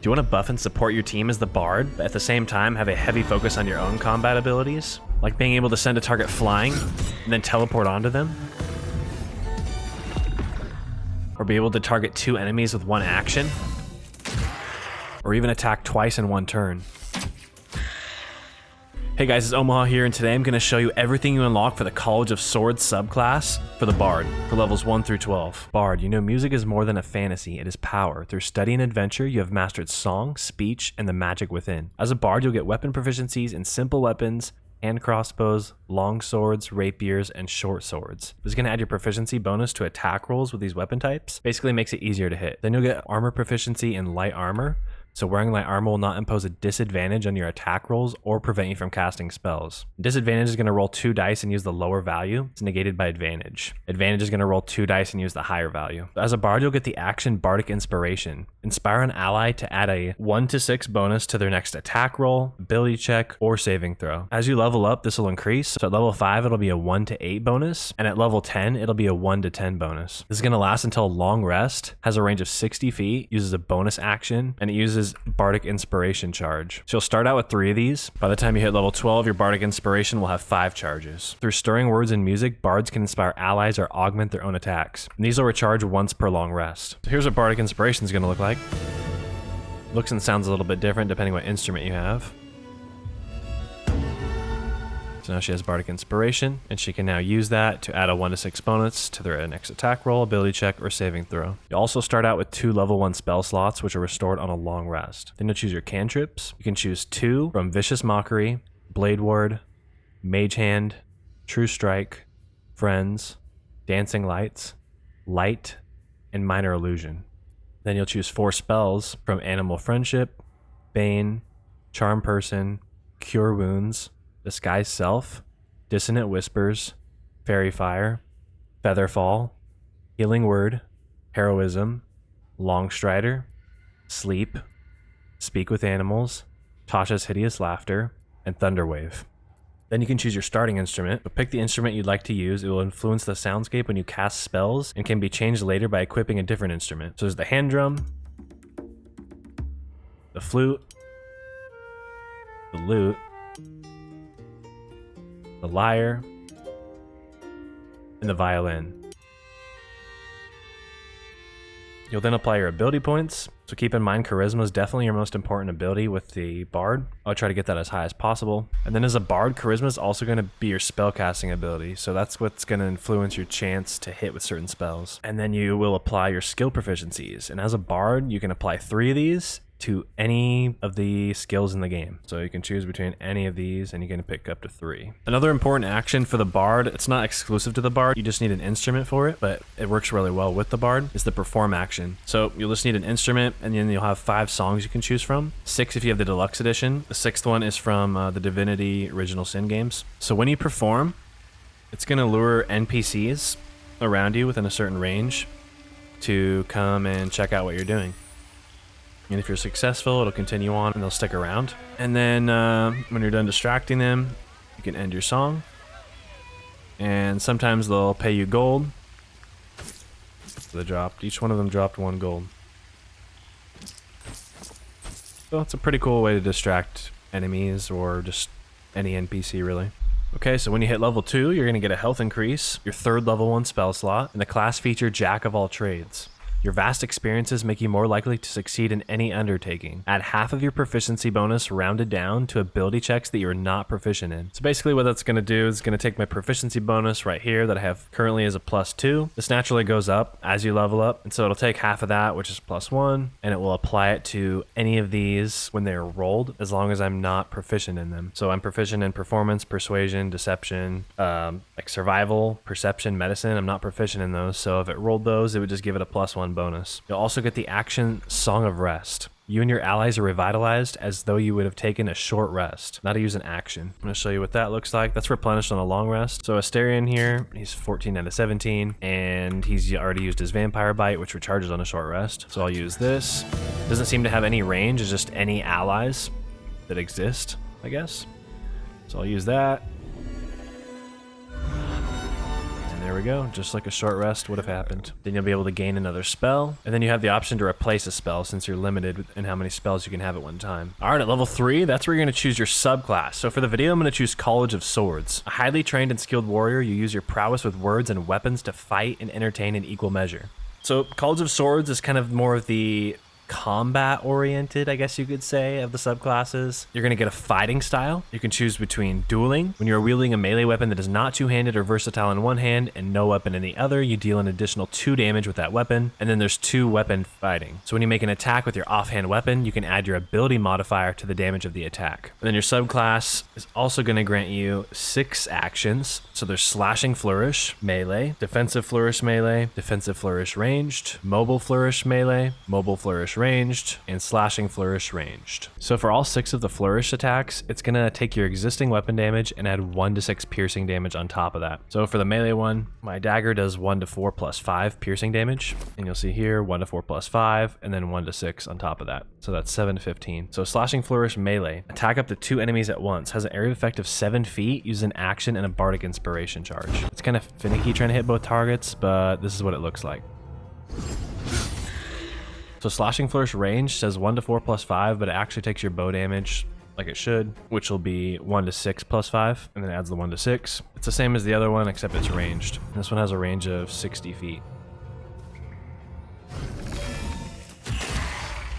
Do you want to buff and support your team as the Bard, but at the same time have a heavy focus on your own combat abilities? Like being able to send a target flying and then teleport onto them? Or be able to target 2 enemies with 1 action? Or even attack twice in 1 turn? Hey guys, it's Omaha here, and today I'm going to show you everything you unlock for the College of Swords subclass for the Bard, for levels 1 through 12. Bard, you know music is more than a fantasy, it is power. Through study and adventure, you have mastered song, speech, and the magic within. As a Bard, you'll get weapon proficiencies in simple weapons, hand crossbows, long swords, rapiers, and short swords. This is going to add your proficiency bonus to attack rolls with these weapon types. Basically makes it easier to hit. Then you'll get armor proficiency in light armor. So wearing light armor will not impose a disadvantage on your attack rolls or prevent you from casting spells. Disadvantage is going to roll 2 dice and use the lower value. It's negated by advantage. Advantage is going to roll 2 dice and use the higher value. As a Bard, you'll get the action Bardic Inspiration. Inspire an ally to add a 1 to 6 bonus to their next attack roll, ability check, or saving throw. As you level up, this will increase. So at level 5, it'll be a 1 to 8 bonus, and at level 10, it'll be a 1 to 10 bonus. This is going to last until a long rest, has a range of 60 feet, uses a bonus action, and it uses Bardic Inspiration charge. So you'll start out with 3 of these. By the time you hit level 12, your Bardic Inspiration will have 5 charges. Through stirring words and music, Bards can inspire allies or augment their own attacks. And these will recharge once per long rest. So here's what Bardic Inspiration is going to look like. Looks and sounds a little bit different depending what instrument you have. So now she has Bardic Inspiration, and she can now use that to add a 1 to 6 bonus to their next attack roll, ability check, or saving throw. You also start out with 2 level 1 spell slots, which are restored on a long rest. Then you'll choose your cantrips. You can choose 2 from Vicious Mockery, Blade Ward, Mage Hand, True Strike, Friends, Dancing Lights, Light, and Minor Illusion. Then you'll choose 4 spells from Animal Friendship, Bane, Charm Person, Cure Wounds, Disguise Self, Dissonant Whispers, Fairy Fire, Featherfall, Healing Word, Heroism, Longstrider, Sleep, Speak with Animals, Tasha's Hideous Laughter, and Thunderwave. Then you can choose your starting instrument, but pick the instrument you'd like to use. It will influence the soundscape when you cast spells and can be changed later by equipping a different instrument. So there's the hand drum, the flute, the lute, the lyre, and the violin. You'll then apply your ability points. So keep in mind, Charisma is definitely your most important ability with the Bard. I'll try to get that as high as possible. And then as a Bard, Charisma is also going to be your spellcasting ability. So that's what's going to influence your chance to hit with certain spells. And then you will apply your skill proficiencies. And as a Bard, you can apply 3 of these to any of the skills in the game. So you can choose between any of these and you can pick up to 3. Another important action for the Bard, it's not exclusive to the Bard, you just need an instrument for it, but it works really well with the Bard, is the perform action. So you'll just need an instrument and then you'll have 5 songs you can choose from. 6 if you have the deluxe edition. The 6th one is from the Divinity Original Sin games. So when you perform, it's gonna lure NPCs around you within a certain range to come and check out what you're doing. And if you're successful, it'll continue on and they'll stick around. And then when you're done distracting them, you can end your song. And sometimes they'll pay you gold. So each one of them dropped 1 gold. So it's a pretty cool way to distract enemies or just any NPC really. Okay, so when you hit level 2, you're gonna get a health increase, your 3rd level 1 spell slot, and the class feature Jack of all trades. Your vast experiences make you more likely to succeed in any undertaking. Add half of your proficiency bonus rounded down to ability checks that you're not proficient in. So basically what that's going to do is going to take my proficiency bonus right here that I have currently as a +2. This naturally goes up as you level up. And so it'll take half of that, which is +1, and it will apply it to any of these when they're rolled, as long as I'm not proficient in them. So I'm proficient in performance, persuasion, deception, like survival, perception, medicine. I'm not proficient in those. So if it rolled those, it would just give it a +1 bonus. You'll also get the action Song of Rest. You and your allies are revitalized as though you would have taken a short rest. Now to use an action. I'm going to show you what that looks like. That's replenished on a long rest. So Asterion here, he's 14 out of 17, and he's already used his Vampire Bite, which recharges on a short rest. So I'll use this. Doesn't seem to have any range, it's just any allies that exist, I guess. So I'll use that. There we go, just like a short rest would have happened. Then you'll be able to gain another spell, and then you have the option to replace a spell since you're limited in how many spells you can have at one time. All right, at level 3, that's where you're gonna choose your subclass. So for the video, I'm gonna choose College of Swords. A highly trained and skilled warrior, you use your prowess with words and weapons to fight and entertain in equal measure. So College of Swords is kind of more of the combat oriented, I guess you could say, of the subclasses. You're going to get a fighting style. You can choose between dueling. When you're wielding a melee weapon that is not two-handed or versatile in one hand and no weapon in the other, you deal an additional 2 damage with that weapon. And then there's 2 weapon fighting. So when you make an attack with your offhand weapon, you can add your ability modifier to the damage of the attack. And then your subclass is also going to grant you 6 actions. So there's slashing flourish, melee, defensive flourish melee, defensive flourish ranged, mobile flourish melee, mobile flourish ranged, and slashing flourish ranged. So for all 6 of the flourish attacks, it's gonna take your existing weapon damage and add 1 to 6 piercing damage on top of that. So for the melee one, my dagger does 1 to 4 plus 5 piercing damage, and you'll see here 1 to 4 plus 5, and then 1 to 6 on top of that. So that's 7 to 15. So slashing flourish melee, attack up to 2 enemies at once, has an area of effect of 7 feet, uses an action and a bardic inspiration charge. It's kind of finicky trying to hit both targets, but this is what it looks like. So slashing flourish range says 1 to 4 plus 5, but it actually takes your bow damage like it should, which will be 1 to 6 plus 5, and then adds the 1 to 6. It's the same as the other one, except it's ranged. This one has a range of 60 feet.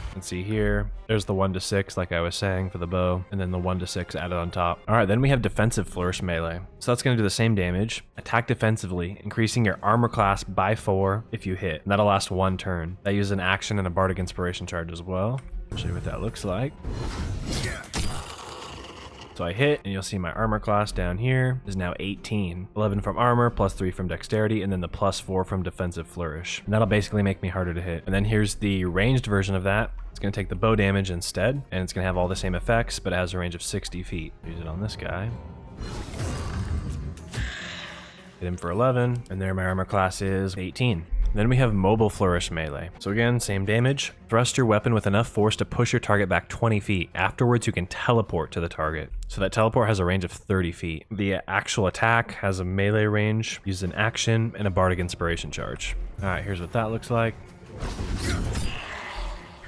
You can see here, there's the 1 to 6, like I was saying, for the bow, and then the 1 to 6 added on top. All right, then we have defensive flourish melee. So that's going to do the same damage. Attack defensively, increasing your armor class by 4 if you hit. And that'll last 1 turn. That uses an action and a bardic inspiration charge as well. I'll show you what that looks like. So I hit, and you'll see my armor class down here is now 18. 11 from armor, plus 3 from dexterity, and then the plus 4 from defensive flourish. And that'll basically make me harder to hit. And then here's the ranged version of that. It's going to take the bow damage instead, and it's going to have all the same effects, but it has a range of 60 feet. Use it on this guy. Hit him for 11, and there my armor class is 18. Then we have mobile flourish melee. So again, same damage. Thrust your weapon with enough force to push your target back 20 feet. Afterwards, you can teleport to the target. So that teleport has a range of 30 feet. The actual attack has a melee range, uses an action, and a bardic inspiration charge. All right, here's what that looks like.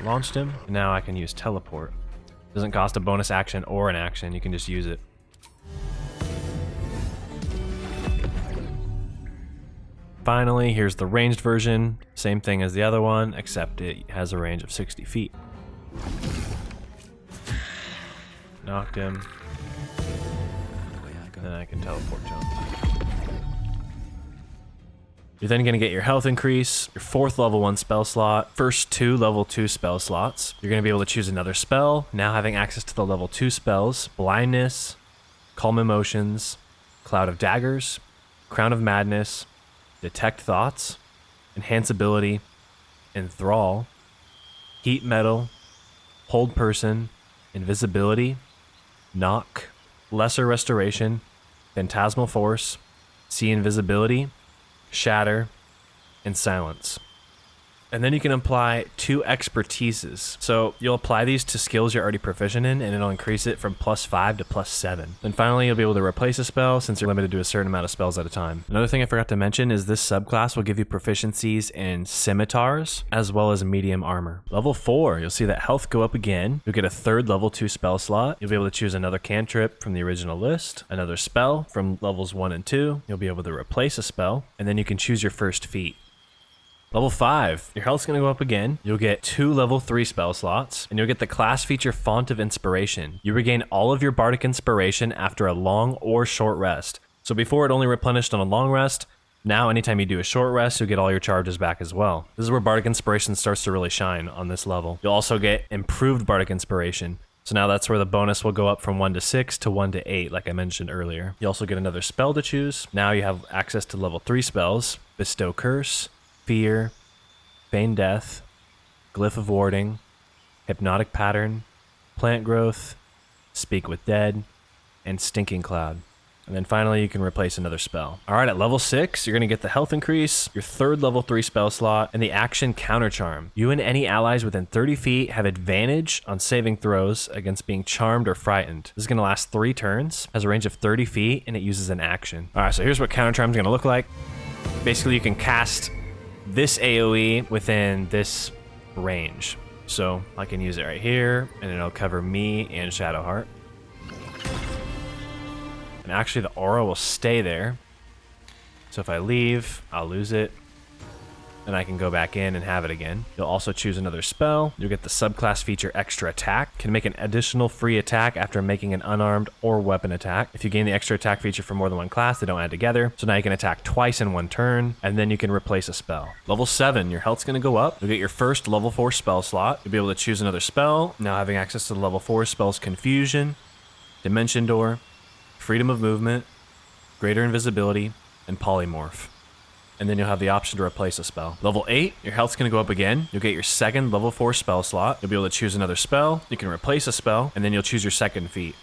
Launched him, and now I can use teleport. Doesn't cost a bonus action or an action, you can just use it. Finally, here's the ranged version. Same thing as the other one, except it has a range of 60 feet. Knocked him. Then I can teleport to him. You're then going to get your health increase, your 4th level 1 spell slot, first 2 level 2 spell slots. You're going to be able to choose another spell, now having access to the level 2 spells, Blindness, Calm Emotions, Cloud of Daggers, Crown of Madness, Detect Thoughts, Enhance Ability, Enthrall, Heat Metal, Hold Person, Invisibility, Knock, Lesser Restoration, Phantasmal Force, See Invisibility, Shatter, and Silence. And then you can apply 2 expertises. So you'll apply these to skills you're already proficient in, and it'll increase it from plus 5 to plus 7. Then finally, you'll be able to replace a spell since you're limited to a certain amount of spells at a time. Another thing I forgot to mention is this subclass will give you proficiencies in scimitars as well as medium armor. Level 4, you'll see that health go up again. You'll get a 3rd level 2 spell slot. You'll be able to choose another cantrip from the original list, another spell from levels 1 and 2. You'll be able to replace a spell, and then you can choose your first feat. Level 5, your health's going to go up again. You'll get 2 level 3 spell slots, and you'll get the class feature Font of Inspiration. You regain all of your bardic inspiration after a long or short rest. So before it only replenished on a long rest, now anytime you do a short rest, you'll get all your charges back as well. This is where bardic inspiration starts to really shine on this level. You'll also get improved bardic inspiration. So now that's where the bonus will go up from 1 to 6 to 1 to 8, like I mentioned earlier. You also get another spell to choose. Now you have access to level 3 spells, Bestow Curse, Fear, Feign Death, Glyph of Warding, Hypnotic Pattern, Plant Growth, Speak with Dead, and Stinking Cloud. And then finally, you can replace another spell. All right, at level 6, you're going to get the health increase, your 3rd level 3 spell slot, and the action Counter Charm. You and any allies within 30 feet have advantage on saving throws against being charmed or frightened. This is going to last 3 turns, has a range of 30 feet, and it uses an action. All right, so here's what Counter Charm is going to look like. Basically, you can cast this AoE within this range. So I can use it right here, and it'll cover me and Shadowheart. And actually, the aura will stay there. So if I leave, I'll lose it. And I can go back in and have it again. You'll also choose another spell. You'll get the subclass feature Extra Attack. Can make an additional free attack after making an unarmed or weapon attack. If you gain the Extra Attack feature for more than one class, they don't add together. So now you can attack twice in one turn, and then you can replace a spell. Level 7, your health's going to go up. You'll get your first level 4 spell slot. You'll be able to choose another spell. Now having access to the level 4 spells Confusion, Dimension Door, Freedom of Movement, Greater Invisibility, and Polymorph. And then you'll have the option to replace a spell. Level 8, your health's going to go up again. You'll get your second level 4 spell slot. You'll be able to choose another spell. You can replace a spell, and then you'll choose your second feat.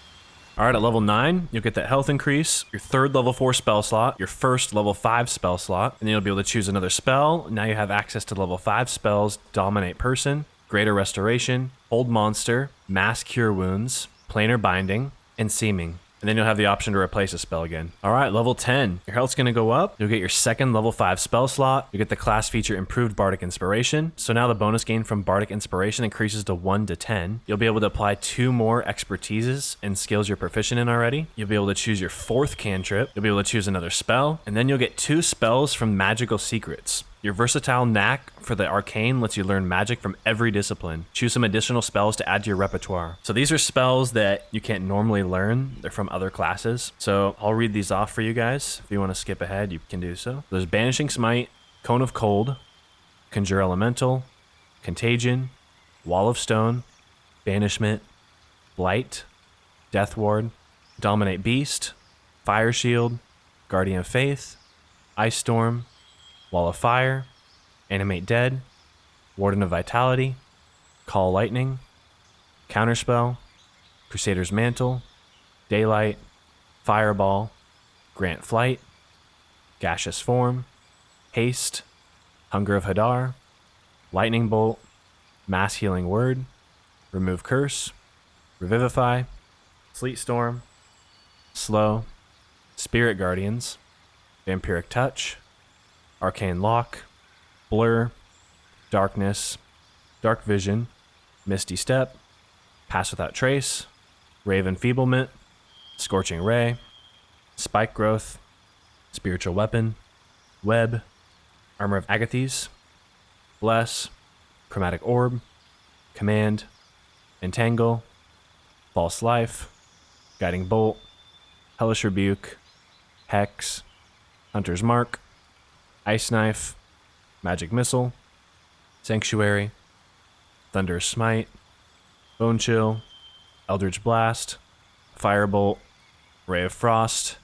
All right, at level 9, you'll get that health increase, your third level 4 spell slot, your first level 5 spell slot, and then you'll be able to choose another spell. Now you have access to level 5 spells, Dominate Person, Greater Restoration, Hold Monster, Mass Cure Wounds, Planar Binding, and Seeming. And then you'll have the option to replace a spell again. All right, level 10. Your health's going to go up. You'll get your second level 5 spell slot. You get the class feature Improved Bardic Inspiration. So now the bonus gain from Bardic Inspiration increases to 1 to 10. You'll be able to apply 2 more expertises and skills you're proficient in already. You'll be able to choose your 4th cantrip. You'll be able to choose another spell. And then you'll get 2 spells from Magical Secrets. Your versatile knack for the arcane lets you learn magic from every discipline. Choose some additional spells to add to your repertoire. So these are spells that you can't normally learn. They're from other classes. So I'll read these off for you guys. If you want to skip ahead, you can do so. There's Banishing Smite, Cone of Cold, Conjure Elemental, Contagion, Wall of Stone, Banishment, Blight, Death Ward, Dominate Beast, Fire Shield, Guardian of Faith, Ice Storm, Wall of Fire, Animate Dead, Warden of Vitality, Call Lightning, Counterspell, Crusader's Mantle, Daylight, Fireball, Grant Flight, Gaseous Form, Haste, Hunger of Hadar, Lightning Bolt, Mass Healing Word, Remove Curse, Revivify, Sleet Storm, Slow, Spirit Guardians, Vampiric Touch, Arcane Lock, Blur, Darkness, Dark Vision, Misty Step, Pass Without Trace, Rave Enfeeblement, Scorching Ray, Spike Growth, Spiritual Weapon, Web, Armor of Agathes, Bless, Chromatic Orb, Command, Entangle, False Life, Guiding Bolt, Hellish Rebuke, Hex, Hunter's Mark, Ice Knife, Magic Missile, Sanctuary, Thunderous Smite, Bone Chill, Eldritch Blast, Firebolt, Ray of Frost,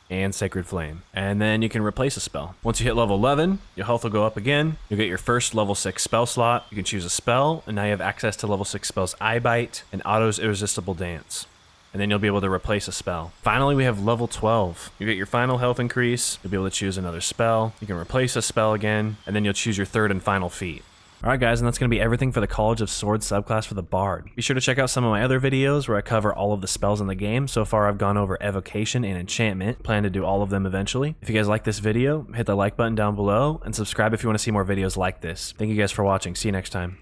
and Sacred Flame. And then you can replace a spell. Once you hit level 11, your health will go up again. You'll get your first level 6 spell slot. You can choose a spell, and now you have access to level 6 spells Eye Bite and Otto's Irresistible Dance. And then you'll be able to replace a spell. Finally, we have level 12. You get your final health increase. You'll be able to choose another spell. You can replace a spell again, and then you'll choose your third and final feat. Alright guys, and that's going to be everything for the College of Swords subclass for the Bard. Be sure to check out some of my other videos where I cover all of the spells in the game. So far I've gone over Evocation and Enchantment. Plan to do all of them eventually. If you guys like this video, hit the like button down below, and subscribe if you want to see more videos like this. Thank you guys for watching. See you next time.